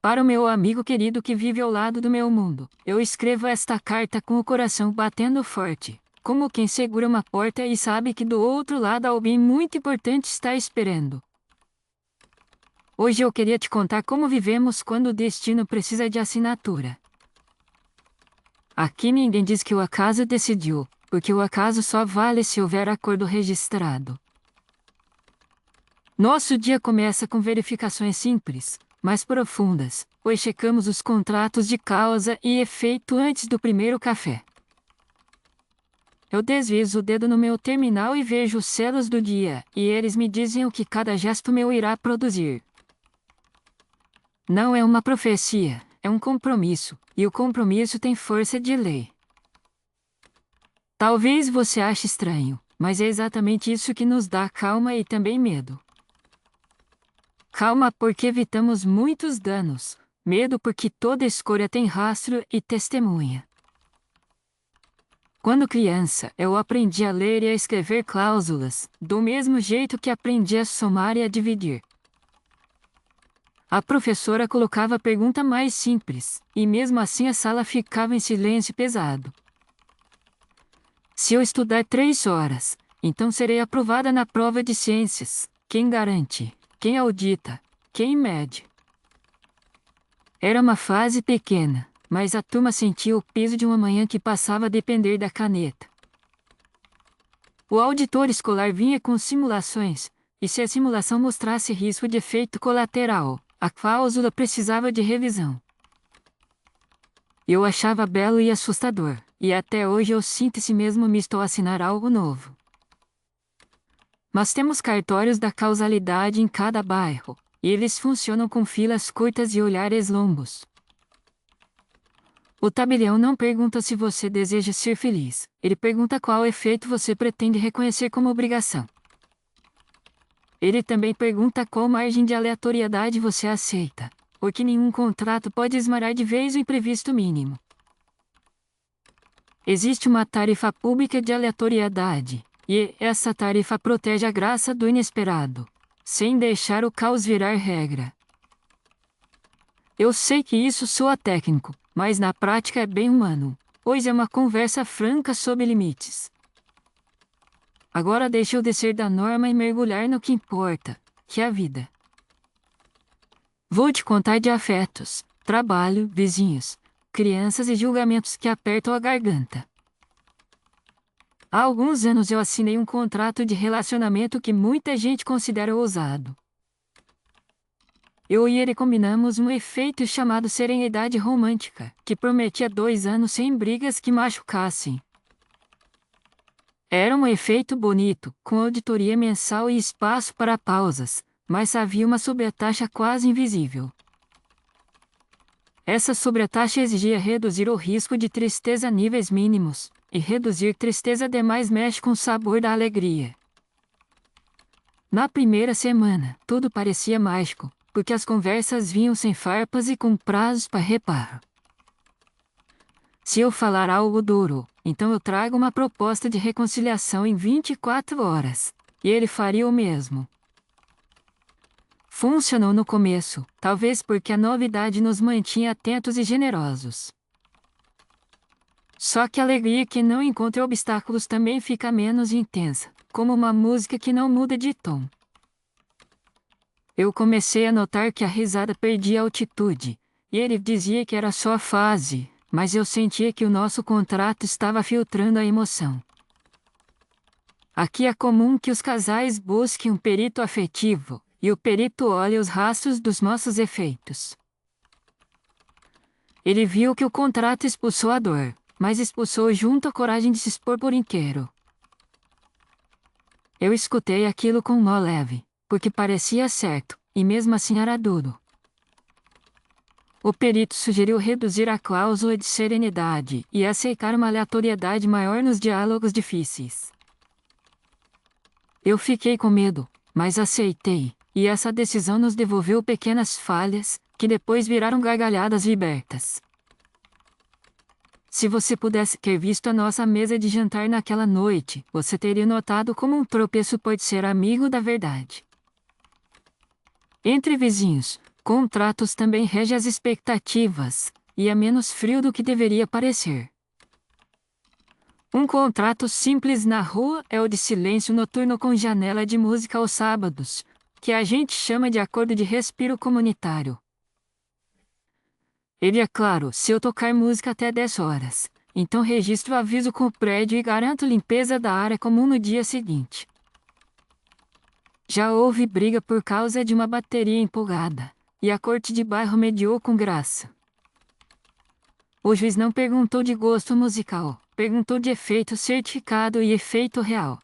Para o meu amigo querido que vive ao lado do meu mundo, eu escrevo esta carta com o coração batendo forte, como quem segura uma porta e sabe que do outro lado alguém muito importante está esperando. Hoje eu queria te contar como vivemos quando o destino precisa de assinatura. Aqui ninguém diz que o acaso decidiu, porque o acaso só vale se houver acordo registrado. Nosso dia começa com verificações simples, mais profundas, pois checamos os contratos de causa e efeito antes do primeiro café. Eu deslizo o dedo no meu terminal e vejo os selos do dia, e eles me dizem o que cada gesto meu irá produzir. Não é uma profecia, é um compromisso, e o compromisso tem força de lei. Talvez você ache estranho, mas é exatamente isso que nos dá calma e também medo. Calma porque evitamos muitos danos, medo porque toda escolha tem rastro e testemunha. Quando criança, eu aprendi a ler e a escrever cláusulas, do mesmo jeito que aprendi a somar e a dividir. A professora colocava a pergunta mais simples, e mesmo assim a sala ficava em silêncio pesado. Se eu estudar 3 horas, então serei aprovada na prova de ciências. Quem garante? Quem audita? Quem mede? Era uma fase pequena, mas a turma sentia o peso de uma manhã que passava a depender da caneta. O auditor escolar vinha com simulações, e se a simulação mostrasse risco de efeito colateral, a cláusula precisava de revisão. Eu achava belo e assustador, e até hoje eu sinto esse mesmo misto ao assinar algo novo. Mas temos cartórios da causalidade em cada bairro, e eles funcionam com filas curtas e olhares longos. O tabelião não pergunta se você deseja ser feliz, ele pergunta qual efeito você pretende reconhecer como obrigação. Ele também pergunta qual margem de aleatoriedade você aceita, porque nenhum contrato pode esmarar de vez o imprevisto mínimo. Existe uma tarifa pública de aleatoriedade, e essa tarifa protege a graça do inesperado, sem deixar o caos virar regra. Eu sei que isso soa técnico, mas na prática é bem humano, pois é uma conversa franca sobre limites. Agora deixa eu descer da norma e mergulhar no que importa, que é a vida. Vou te contar de afetos, trabalho, vizinhos, crianças e julgamentos que apertam a garganta. Há alguns anos eu assinei um contrato de relacionamento que muita gente considera ousado. Eu e ele combinamos um efeito chamado serenidade romântica, que prometia 2 anos sem brigas que machucassem. Era um efeito bonito, com auditoria mensal e espaço para pausas, mas havia uma sobretaxa quase invisível. Essa sobretaxa exigia reduzir o risco de tristeza a níveis mínimos, e reduzir tristeza demais mexe com o sabor da alegria. Na primeira semana, tudo parecia mágico, porque as conversas vinham sem farpas e com prazos para reparo. Se eu falar algo duro, então eu trago uma proposta de reconciliação em 24 horas, e ele faria o mesmo. Funcionou no começo, talvez porque a novidade nos mantinha atentos e generosos. Só que a alegria que não encontra obstáculos também fica menos intensa, como uma música que não muda de tom. Eu comecei a notar que a risada perdia altitude, e ele dizia que era só fase, mas eu sentia que o nosso contrato estava filtrando a emoção. Aqui é comum que os casais busquem um perito afetivo, e o perito olha os rastros dos nossos efeitos. Ele viu que o contrato expulsou a dor, mas expulsou junto a coragem de se expor por inteiro. Eu escutei aquilo com um nó leve, porque parecia certo, e mesmo assim era duro. O perito sugeriu reduzir a cláusula de serenidade e aceitar uma aleatoriedade maior nos diálogos difíceis. Eu fiquei com medo, mas aceitei, e essa decisão nos devolveu pequenas falhas, que depois viraram gargalhadas libertas. Se você pudesse ter visto a nossa mesa de jantar naquela noite, você teria notado como um tropeço pode ser amigo da verdade. Entre vizinhos, Contratos também rege as expectativas, e é menos frio do que deveria parecer. Um contrato simples na rua é o de silêncio noturno com janela de música aos sábados, que a gente chama de acordo de respiro comunitário. Ele é claro, se eu tocar música até 10 horas, então registro o aviso com o prédio e garanto limpeza da área comum no dia seguinte. Já houve briga por causa de uma bateria empolgada, e a corte de bairro mediou com graça. O juiz não perguntou de gosto musical, perguntou de efeito certificado e efeito real.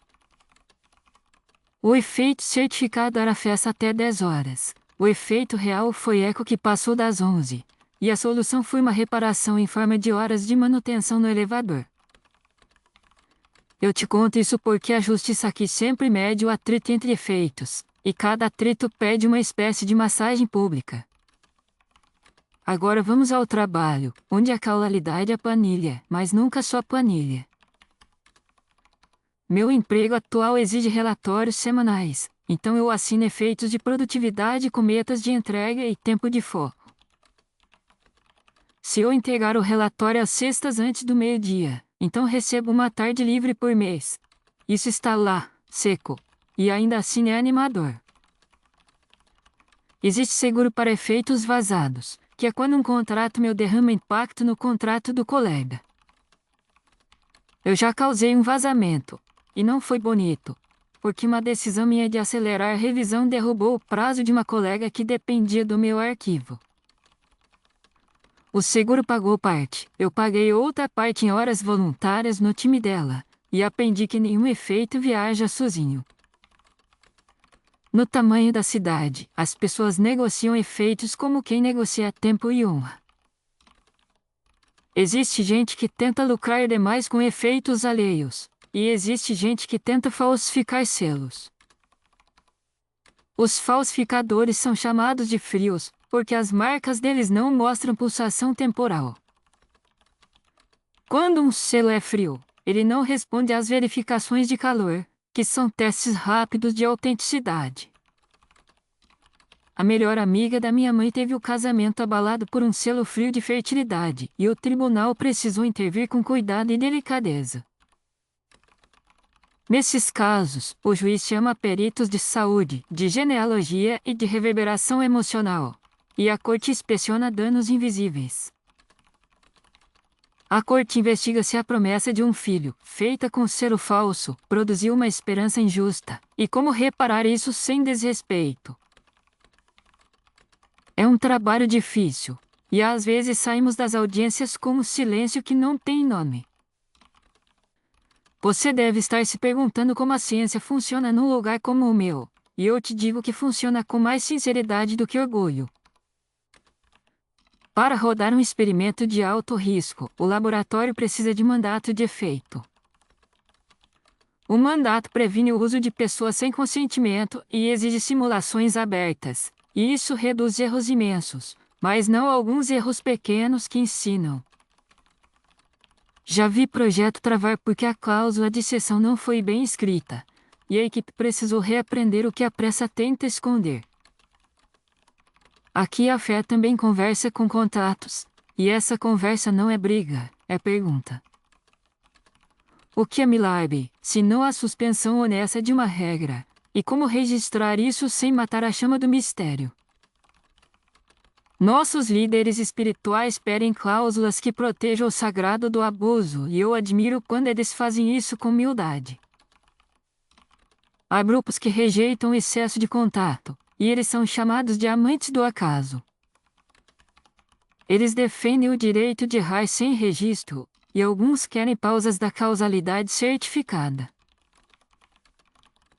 O efeito certificado era festa até 10 horas, o efeito real foi eco que passou das 11, e a solução foi uma reparação em forma de horas de manutenção no elevador. Eu te conto isso porque a justiça aqui sempre mede o atrito entre efeitos, e cada atrito pede uma espécie de massagem pública. Agora vamos ao trabalho, onde a causalidade é planilha, mas nunca só planilha. Meu emprego atual exige relatórios semanais, então eu assino efeitos de produtividade com metas de entrega e tempo de foco. Se eu entregar o relatório às sextas antes do meio-dia, então recebo uma tarde livre por mês. Isso está lá, seco, e ainda assim é animador. Existe seguro para efeitos vazados, que é quando um contrato meu derrama impacto no contrato do colega. Eu já causei um vazamento, e não foi bonito, porque uma decisão minha de acelerar a revisão derrubou o prazo de uma colega que dependia do meu arquivo. O seguro pagou parte, eu paguei outra parte em horas voluntárias no time dela, e aprendi que nenhum efeito viaja sozinho. No tamanho da cidade, as pessoas negociam efeitos como quem negocia tempo e honra. Existe gente que tenta lucrar demais com efeitos alheios, e existe gente que tenta falsificar selos. Os falsificadores são chamados de frios, porque as marcas deles não mostram pulsação temporal. Quando um selo é frio, ele não responde às verificações de calor, que são testes rápidos de autenticidade. A melhor amiga da minha mãe teve o casamento abalado por um selo frio de fertilidade, e o tribunal precisou intervir com cuidado e delicadeza. Nesses casos, o juiz chama peritos de saúde, de genealogia e de reverberação emocional, e a corte inspeciona danos invisíveis. A corte investiga se a promessa de um filho, feita com selo falso, produziu uma esperança injusta, e como reparar isso sem desrespeito. É um trabalho difícil, e às vezes saímos das audiências com um silêncio que não tem nome. Você deve estar se perguntando como a ciência funciona num lugar como o meu, e eu te digo que funciona com mais sinceridade do que orgulho. Para rodar um experimento de alto risco, o laboratório precisa de mandato de efeito. O mandato previne o uso de pessoas sem consentimento e exige simulações abertas, e isso reduz erros imensos, mas não alguns erros pequenos que ensinam. Já vi projeto travar porque a cláusula de exceção não foi bem escrita, e a equipe precisou reaprender o que a pressa tenta esconder. Aqui a fé também conversa com contratos, e essa conversa não é briga, é pergunta. O que é milagre, se não a suspensão honesta de uma regra? E como registrar isso sem matar a chama do mistério? Nossos líderes espirituais pedem cláusulas que protejam o sagrado do abuso, e eu admiro quando eles fazem isso com humildade. Há grupos que rejeitam o excesso de contato, e eles são chamados de amantes do acaso. Eles defendem o direito de errar sem registro, e alguns querem pausas da causalidade certificada.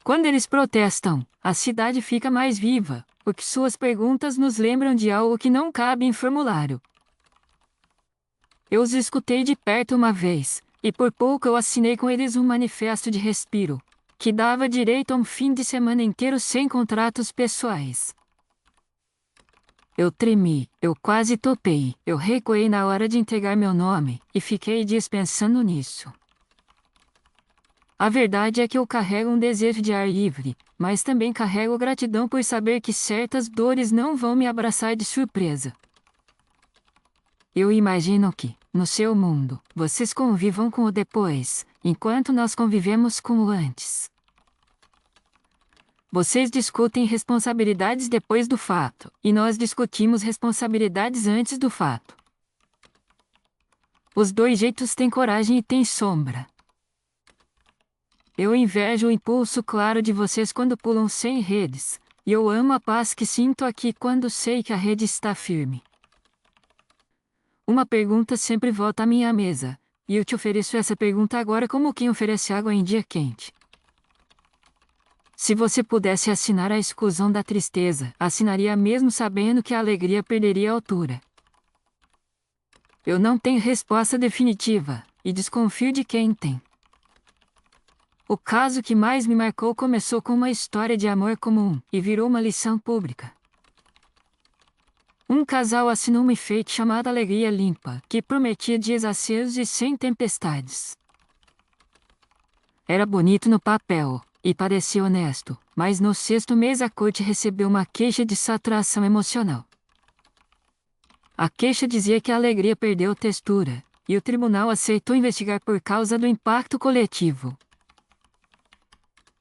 Quando eles protestam, a cidade fica mais viva, porque suas perguntas nos lembram de algo que não cabe em formulário. Eu os escutei de perto uma vez, e por pouco eu assinei com eles um manifesto de respiro, que dava direito a um fim de semana inteiro sem contratos pessoais. Eu tremi, eu quase topei, eu recuei na hora de entregar meu nome, e fiquei dias pensando nisso. A verdade é que eu carrego um desejo de ar livre, mas também carrego gratidão por saber que certas dores não vão me abraçar de surpresa. Eu imagino que, no seu mundo, vocês convivam com o depois, enquanto nós convivemos com o antes. Vocês discutem responsabilidades depois do fato, e nós discutimos responsabilidades antes do fato. Os dois jeitos têm coragem e têm sombra. Eu invejo o impulso claro de vocês quando pulam sem redes, e eu amo a paz que sinto aqui quando sei que a rede está firme. Uma pergunta sempre volta à minha mesa, e eu te ofereço essa pergunta agora como quem oferece água em dia quente. Se você pudesse assinar a exclusão da tristeza, assinaria mesmo sabendo que a alegria perderia a altura. Eu não tenho resposta definitiva, e desconfio de quem tem. O caso que mais me marcou começou com uma história de amor comum, e virou uma lição pública. Um casal assinou um enfeite chamado Alegria Limpa, que prometia dias acesos e sem tempestades. Era bonito no papel, e parecia honesto, mas no 6º mês a corte recebeu uma queixa de saturação emocional. A queixa dizia que a alegria perdeu textura, e o tribunal aceitou investigar por causa do impacto coletivo.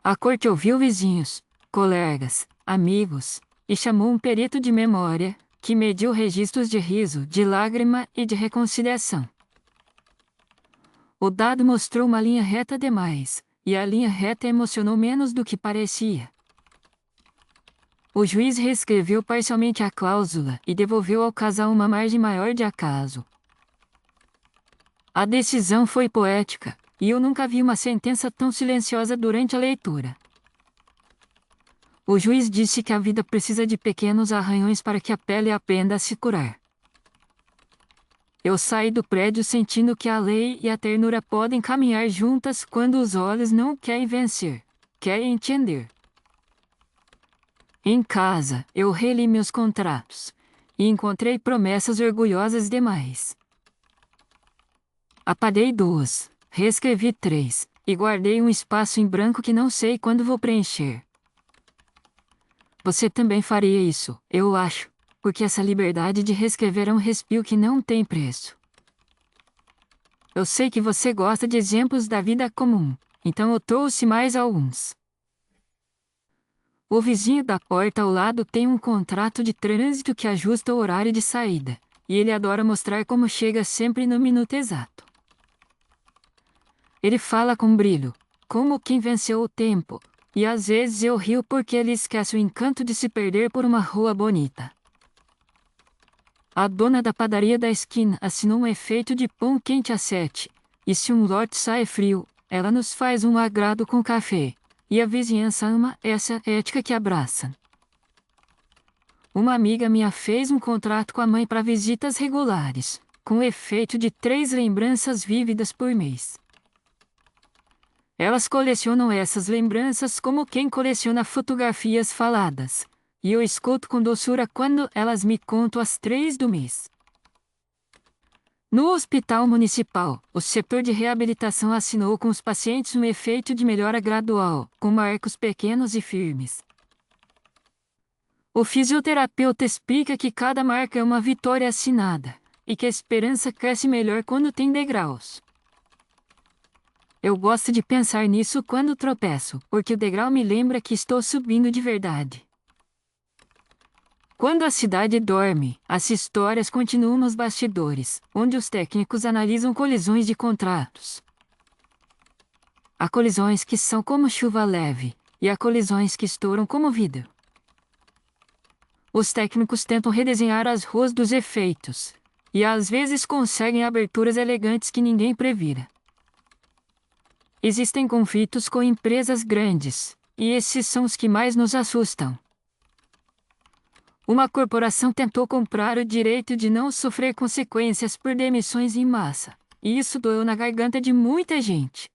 A corte ouviu vizinhos, colegas, amigos, e chamou um perito de memória, que mediu registros de riso, de lágrima e de reconciliação. O dado mostrou uma linha reta demais, e a linha reta emocionou menos do que parecia. O juiz reescreveu parcialmente a cláusula e devolveu ao casal uma margem maior de acaso. A decisão foi poética, e eu nunca vi uma sentença tão silenciosa durante a leitura. O juiz disse que a vida precisa de pequenos arranhões para que a pele aprenda a se curar. Eu saí do prédio sentindo que a lei e a ternura podem caminhar juntas quando os olhos não querem vencer, querem entender. Em casa, eu reli meus contratos, e encontrei promessas orgulhosas demais. Apaguei 2, reescrevi 3, e guardei um espaço em branco que não sei quando vou preencher. Você também faria isso, eu acho, porque essa liberdade de reescrever é um respiro que não tem preço. Eu sei que você gosta de exemplos da vida comum, então eu trouxe mais alguns. O vizinho da porta ao lado tem um contrato de trânsito que ajusta o horário de saída, e ele adora mostrar como chega sempre no minuto exato. Ele fala com brilho, como quem venceu o tempo, e às vezes eu rio porque ele esquece o encanto de se perder por uma rua bonita. A dona da padaria da esquina assinou um efeito de pão quente a 7, e se um lote sai frio, ela nos faz um agrado com café, e a vizinhança ama essa ética que abraça. Uma amiga minha fez um contrato com a mãe para visitas regulares, com o efeito de 3 lembranças vívidas por mês. Elas colecionam essas lembranças como quem coleciona fotografias faladas, e eu escuto com doçura quando elas me contam as 3 do mês. No hospital municipal, o setor de reabilitação assinou com os pacientes um efeito de melhora gradual, com marcos pequenos e firmes. O fisioterapeuta explica que cada marca é uma vitória assinada, e que a esperança cresce melhor quando tem degraus. Eu gosto de pensar nisso quando tropeço, porque o degrau me lembra que estou subindo de verdade. Quando a cidade dorme, as histórias continuam nos bastidores, onde os técnicos analisam colisões de contratos. Há colisões que são como chuva leve, e há colisões que estouram como vidro. Os técnicos tentam redesenhar as ruas dos efeitos, e às vezes conseguem aberturas elegantes que ninguém previra. Existem conflitos com empresas grandes, e esses são os que mais nos assustam. Uma corporação tentou comprar o direito de não sofrer consequências por demissões em massa, e isso doeu na garganta de muita gente.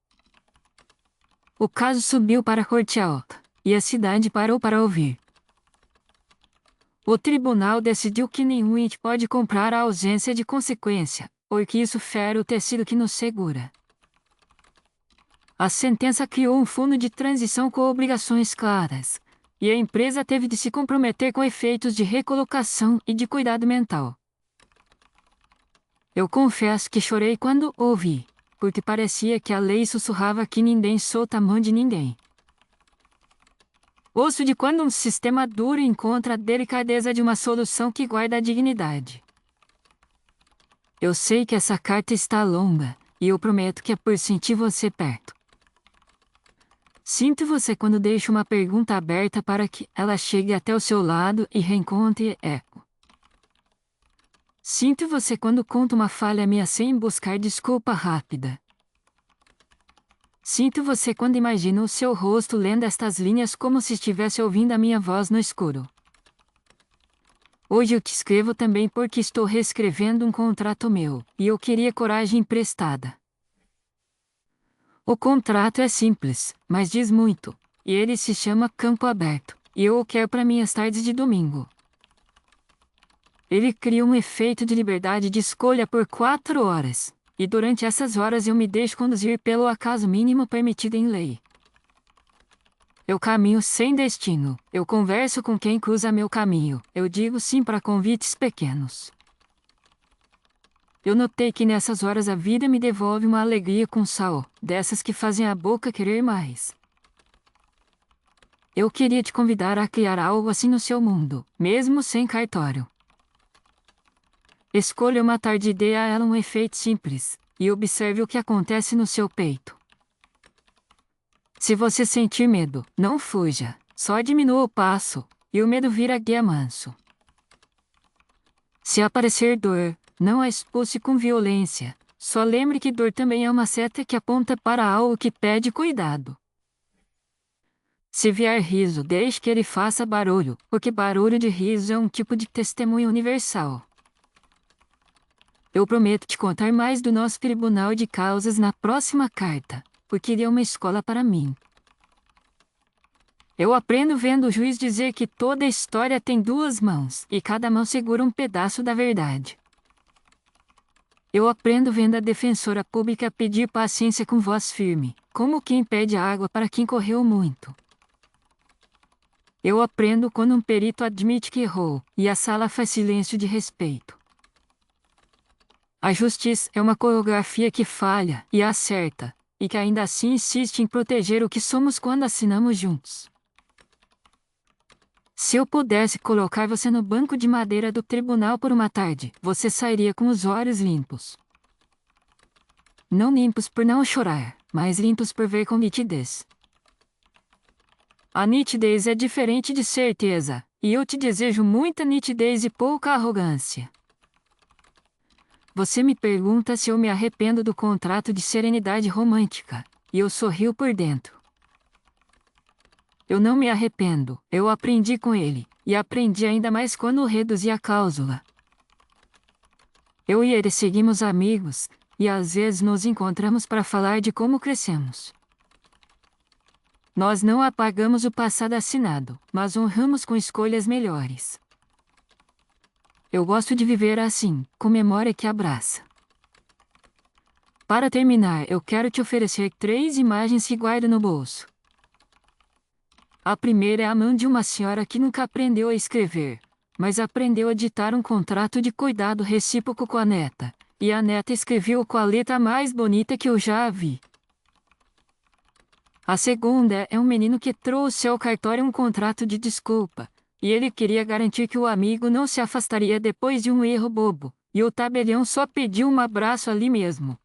O caso subiu para a Corte Alta, e a cidade parou para ouvir. O tribunal decidiu que nenhum ente pode comprar a ausência de consequência, porque isso fere o tecido que nos segura. A sentença criou um fundo de transição com obrigações claras, e a empresa teve de se comprometer com efeitos de recolocação e de cuidado mental. Eu confesso que chorei quando ouvi, porque parecia que a lei sussurrava que ninguém solta a mão de ninguém. Ouço de quando um sistema duro encontra a delicadeza de uma solução que guarda a dignidade. Eu sei que essa carta está longa, e eu prometo que é por sentir você perto. Sinto você quando deixo uma pergunta aberta para que ela chegue até o seu lado e reencontre eco. Sinto você quando conto uma falha minha sem buscar desculpa rápida. Sinto você quando imagino o seu rosto lendo estas linhas como se estivesse ouvindo a minha voz no escuro. Hoje eu te escrevo também porque estou reescrevendo um contrato meu, e eu queria coragem emprestada. O contrato é simples, mas diz muito, e ele se chama Campo Aberto, e eu o quero para minhas tardes de domingo. Ele cria um efeito de liberdade de escolha por 4 horas, e durante essas horas eu me deixo conduzir pelo acaso mínimo permitido em lei. Eu caminho sem destino, eu converso com quem cruza meu caminho, eu digo sim para convites pequenos. Eu notei que nessas horas a vida me devolve uma alegria com sal, dessas que fazem a boca querer mais. Eu queria te convidar a criar algo assim no seu mundo, mesmo sem cartório. Escolha uma tarde e dê a ela um efeito simples, e observe o que acontece no seu peito. Se você sentir medo, não fuja, só diminua o passo, e o medo vira guia manso. Se aparecer dor, não a expulse com violência, só lembre que dor também é uma seta que aponta para algo que pede cuidado. Se vier riso, deixe que ele faça barulho, porque barulho de riso é um tipo de testemunho universal. Eu prometo te contar mais do nosso tribunal de causas na próxima carta, porque ele é uma escola para mim. Eu aprendo vendo o juiz dizer que toda história tem 2 mãos, e cada mão segura um pedaço da verdade. Eu aprendo vendo a defensora pública pedir paciência com voz firme, como quem pede água para quem correu muito. Eu aprendo quando um perito admite que errou, e a sala faz silêncio de respeito. A justiça é uma coreografia que falha e acerta, e que ainda assim insiste em proteger o que somos quando assinamos juntos. Se eu pudesse colocar você no banco de madeira do tribunal por uma tarde, você sairia com os olhos limpos. Não limpos por não chorar, mas limpos por ver com nitidez. A nitidez é diferente de certeza, e eu te desejo muita nitidez e pouca arrogância. Você me pergunta se eu me arrependo do contrato de serenidade romântica, e eu sorrio por dentro. Eu não me arrependo, eu aprendi com ele, e aprendi ainda mais quando reduzi a cláusula. Eu e ele seguimos amigos, e às vezes nos encontramos para falar de como crescemos. Nós não apagamos o passado assinado, mas honramos com escolhas melhores. Eu gosto de viver assim, com memória que abraça. Para terminar, eu quero te oferecer 3 imagens que guardo no bolso. A primeira é a mão de uma senhora que nunca aprendeu a escrever, mas aprendeu a ditar um contrato de cuidado recíproco com a neta, e a neta escreveu com a letra mais bonita que eu já vi. A segunda é um menino que trouxe ao cartório um contrato de desculpa, e ele queria garantir que o amigo não se afastaria depois de um erro bobo, e o tabelião só pediu um abraço ali mesmo.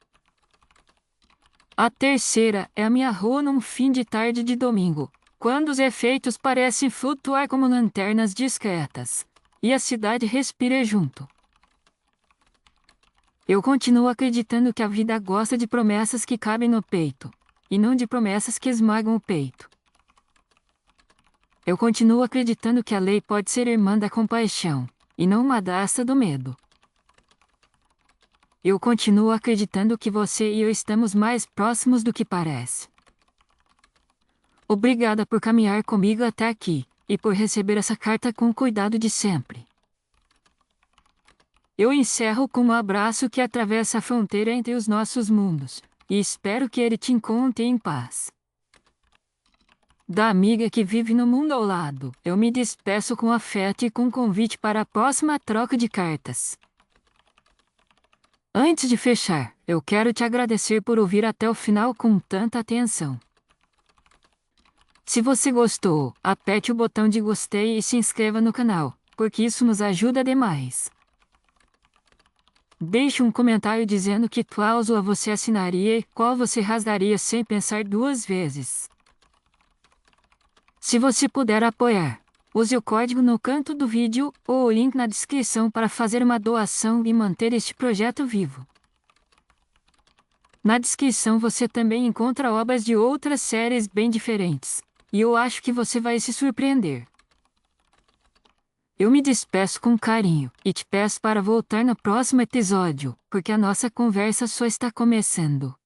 A terceira é a minha rua num fim de tarde de domingo, quando os efeitos parecem flutuar como lanternas discretas, e a cidade respira junto. Eu continuo acreditando que a vida gosta de promessas que cabem no peito, e não de promessas que esmagam o peito. Eu continuo acreditando que a lei pode ser irmã da compaixão, e não madrasta do medo. Eu continuo acreditando que você e eu estamos mais próximos do que parece. Obrigada por caminhar comigo até aqui, e por receber essa carta com o cuidado de sempre. Eu encerro com um abraço que atravessa a fronteira entre os nossos mundos, e espero que ele te encontre em paz. Da amiga que vive no mundo ao lado, eu me despeço com afeto e com convite para a próxima troca de cartas. Antes de fechar, eu quero te agradecer por ouvir até o final com tanta atenção. Se você gostou, aperte o botão de gostei e se inscreva no canal, porque isso nos ajuda demais. Deixe um comentário dizendo que cláusula você assinaria e qual você rasgaria sem pensar duas vezes. Se você puder apoiar, use o código no canto do vídeo ou o link na descrição para fazer uma doação e manter este projeto vivo. Na descrição você também encontra obras de outras séries bem diferentes, e eu acho que você vai se surpreender. Eu me despeço com carinho e te peço para voltar no próximo episódio, porque a nossa conversa só está começando.